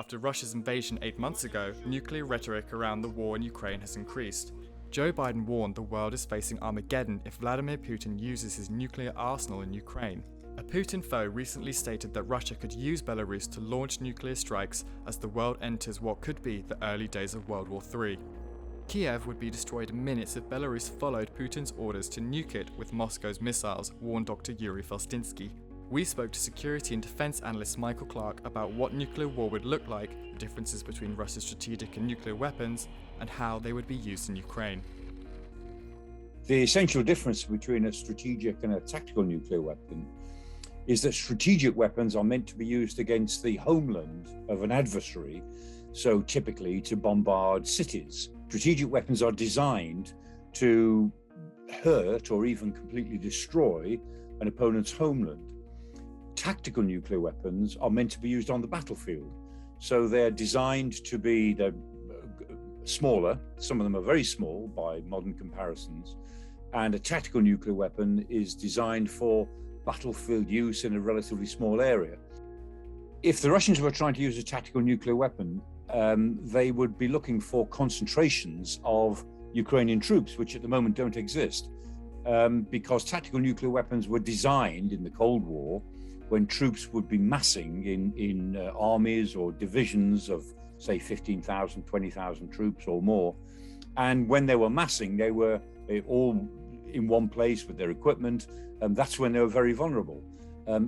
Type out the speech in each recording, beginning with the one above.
After Russia's invasion 8 months ago, nuclear rhetoric around the war in Ukraine has increased. Joe Biden warned the world is facing Armageddon if Vladimir Putin uses his nuclear arsenal in Ukraine. A Putin foe recently stated that Russia could use Belarus to launch nuclear strikes as the world enters what could be the early days of World War III. Kiev would be destroyed in minutes if Belarus followed Putin's orders to nuke it with Moscow's missiles, warned Dr. Yuri Felstinsky. We spoke to security and defense analyst Michael Clarke about what nuclear war would look like, the differences between Russia's strategic and nuclear weapons, and how they would be used in Ukraine. The essential difference between a strategic and a tactical nuclear weapon is that strategic weapons are meant to be used against the homeland of an adversary, so typically to bombard cities. Strategic weapons are designed to hurt or even completely destroy an opponent's homeland. Tactical nuclear weapons are meant to be used on the battlefield, so they're designed to be smaller. Some of them are very small by modern comparisons, and a tactical nuclear weapon is designed for battlefield use in a relatively small area. If the Russians were trying to use a tactical nuclear weapon, they would be looking for concentrations of Ukrainian troops, which at the moment don't exist, because tactical nuclear weapons were designed in the Cold War when troops would be massing in armies or divisions of, say, 15,000, 20,000 troops or more. And when they were massing, they were all in one place with their equipment, and that's when they were very vulnerable.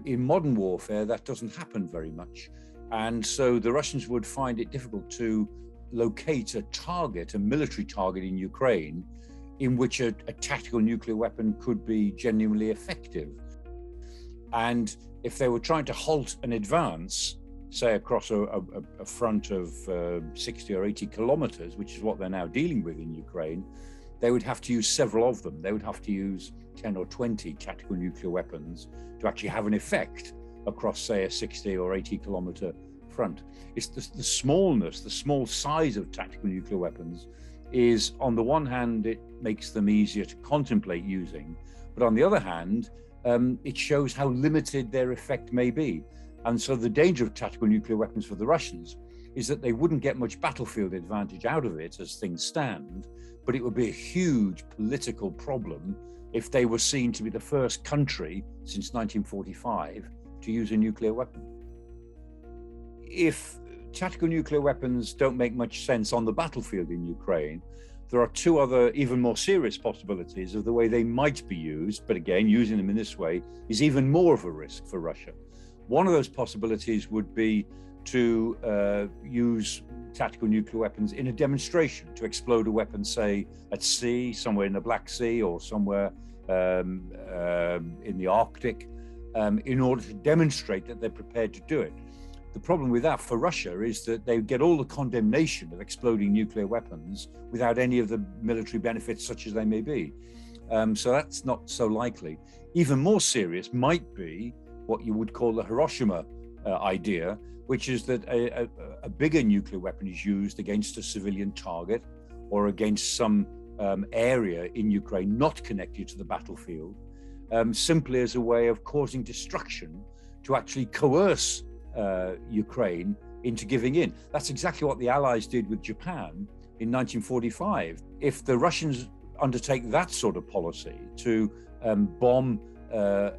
In modern warfare, that doesn't happen very much. And so the Russians would find it difficult to locate a target, a military target in Ukraine, in which a tactical nuclear weapon could be genuinely effective. And if they were trying to halt an advance, say across a front of 60 or 80 kilometers, which is what they're now dealing with in Ukraine, they would have to use several of them. They would have to use 10 or 20 tactical nuclear weapons to actually have an effect across, say, a 60 or 80 kilometer front. It's the smallness, the small size of tactical nuclear weapons is, on the one hand, it makes them easier to contemplate using, but on the other hand, it shows how limited their effect may be. And so the danger of tactical nuclear weapons for the Russians is that they wouldn't get much battlefield advantage out of it as things stand, but it would be a huge political problem if they were seen to be the first country since 1945 to use a nuclear weapon. If tactical nuclear weapons don't make much sense on the battlefield in Ukraine, there are two other even more serious possibilities of the way they might be used, but again, using them in this way is even more of a risk for Russia. One of those possibilities would be to use tactical nuclear weapons in a demonstration, to explode a weapon, say, at sea, somewhere in the Black Sea or somewhere in the Arctic, in order to demonstrate that they're prepared to do it. The problem with that for Russia is that they get all the condemnation of exploding nuclear weapons without any of the military benefits, such as they may be. So that's not so likely. Even more serious might be what you would call the Hiroshima idea, which is that a bigger nuclear weapon is used against a civilian target or against some area in Ukraine not connected to the battlefield, simply as a way of causing destruction to actually coerce Ukraine into giving in. That's exactly what the Allies did with Japan in 1945. If the Russians undertake that sort of policy to bomb a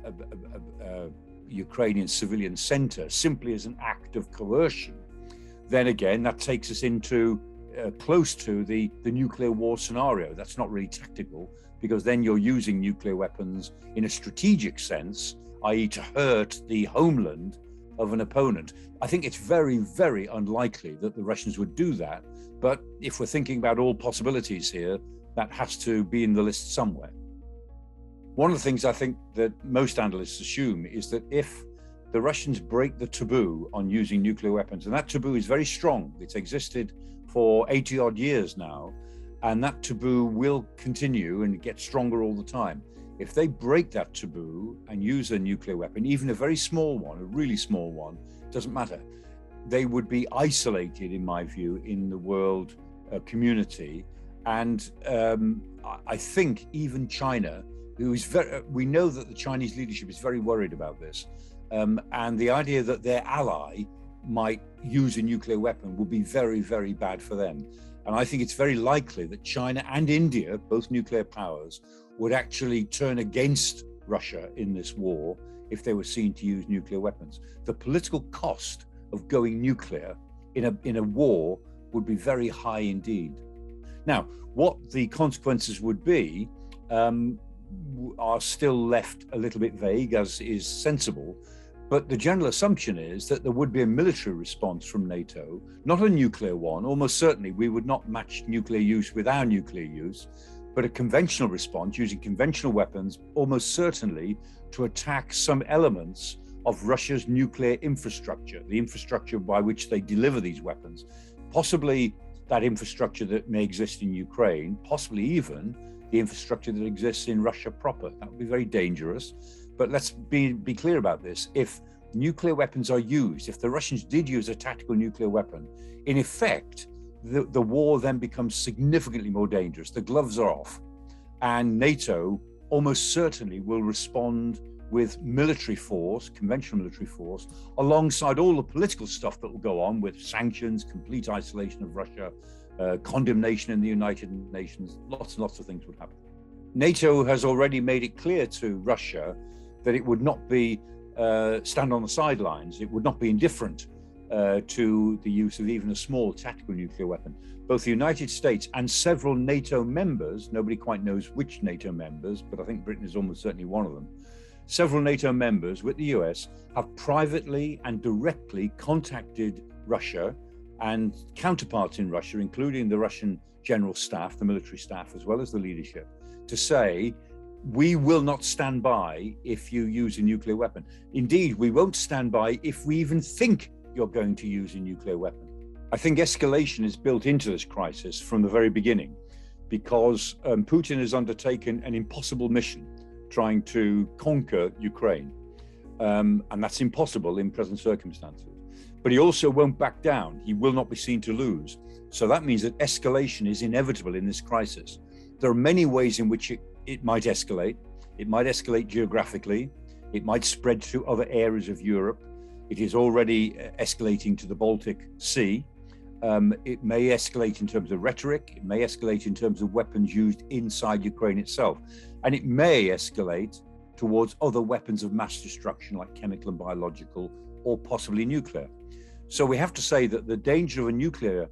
Ukrainian civilian center simply as an act of coercion, then again, that takes us into close to the nuclear war scenario. That's not really tactical, because then you're using nuclear weapons in a strategic sense, i.e. to hurt the homeland of an opponent. I think it's very, very unlikely that the Russians would do that. But if we're thinking about all possibilities here, that has to be in the list somewhere. One of the things I think that most analysts assume is that if the Russians break the taboo on using nuclear weapons, and that taboo is very strong, it's existed for 80 odd years now, and that taboo will continue and get stronger all the time. If they break that taboo and use a nuclear weapon, even a very small one, a really small one, doesn't matter, they would be isolated, in my view, in the world community. And I think even China, who is we know that the Chinese leadership is very worried about this. And the idea that their ally might use a nuclear weapon would be very, very bad for them. And I think it's very likely that China and India, both nuclear powers, would actually turn against Russia in this war if they were seen to use nuclear weapons. The political cost of going nuclear in a war would be very high indeed. Now, what the consequences would be are still left a little bit vague, as is sensible. But the general assumption is that there would be a military response from NATO, not a nuclear one. Almost certainly we would not match nuclear use with our nuclear use, but a conventional response using conventional weapons, almost certainly to attack some elements of Russia's nuclear infrastructure, the infrastructure by which they deliver these weapons, possibly that infrastructure that may exist in Ukraine, possibly even the infrastructure that exists in Russia proper. That would be very dangerous. But let's be clear about this. If nuclear weapons are used, if the Russians did use a tactical nuclear weapon, in effect, the war then becomes significantly more dangerous. The gloves are off, and NATO almost certainly will respond with military force, conventional military force, alongside all the political stuff that will go on with sanctions, complete isolation of Russia, condemnation in the United Nations. Lots and lots of things would happen. NATO has already made it clear to Russia that it would not be stand on the sidelines. It would not be indifferent to the use of even a small tactical nuclear weapon. Both the United States and several NATO members, nobody quite knows which NATO members, but I think Britain is almost certainly one of them. Several NATO members with the US have privately and directly contacted Russia and counterparts in Russia, including the Russian general staff, the military staff, as well as the leadership, to say, we will not stand by if you use a nuclear weapon. Indeed, we won't stand by if we even think you're going to use a nuclear weapon. I think escalation is built into this crisis from the very beginning, because Putin has undertaken an impossible mission trying to conquer Ukraine. And that's impossible in present circumstances. But he also won't back down. He will not be seen to lose. So that means that escalation is inevitable in this crisis. There are many ways in which it might escalate. It might escalate geographically. It might spread to other areas of Europe. It is already escalating to the Baltic Sea. It may escalate in terms of rhetoric. It may escalate in terms of weapons used inside Ukraine itself. And it may escalate towards other weapons of mass destruction like chemical and biological, or possibly nuclear. So we have to say that the danger of a nuclear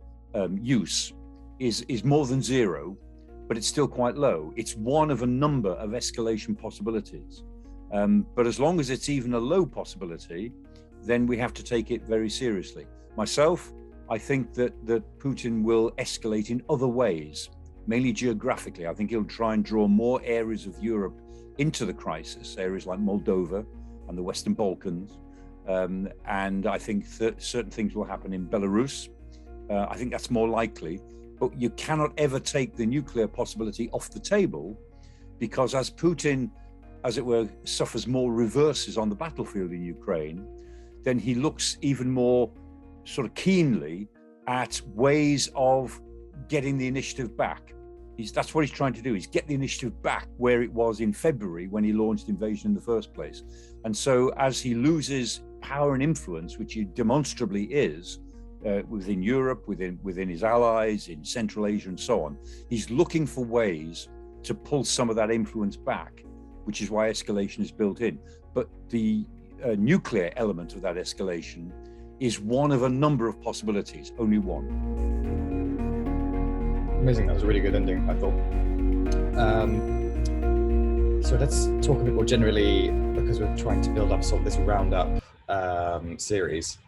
use is more than zero, but it's still quite low. It's one of a number of escalation possibilities. But as long as it's even a low possibility, then we have to take it very seriously. Myself, I think that Putin will escalate in other ways, mainly geographically. I think he'll try and draw more areas of Europe into the crisis, areas like Moldova and the Western Balkans. And I think that certain things will happen in Belarus. I think that's more likely, but you cannot ever take the nuclear possibility off the table, because as Putin, as it were, suffers more reverses on the battlefield in Ukraine, then he looks even more sort of keenly at ways of getting the initiative back. That's what he's trying to do, is get the initiative back where it was in February when he launched invasion in the first place. And so as he loses power and influence, which he demonstrably is, within Europe, within his allies, in Central Asia and so on, he's looking for ways to pull some of that influence back, which is why escalation is built in. But the nuclear element of that escalation is one of a number of possibilities, only one. Amazing, that was a really good ending, I thought. So let's talk a bit more generally, because we're trying to build up sort of this roundup series.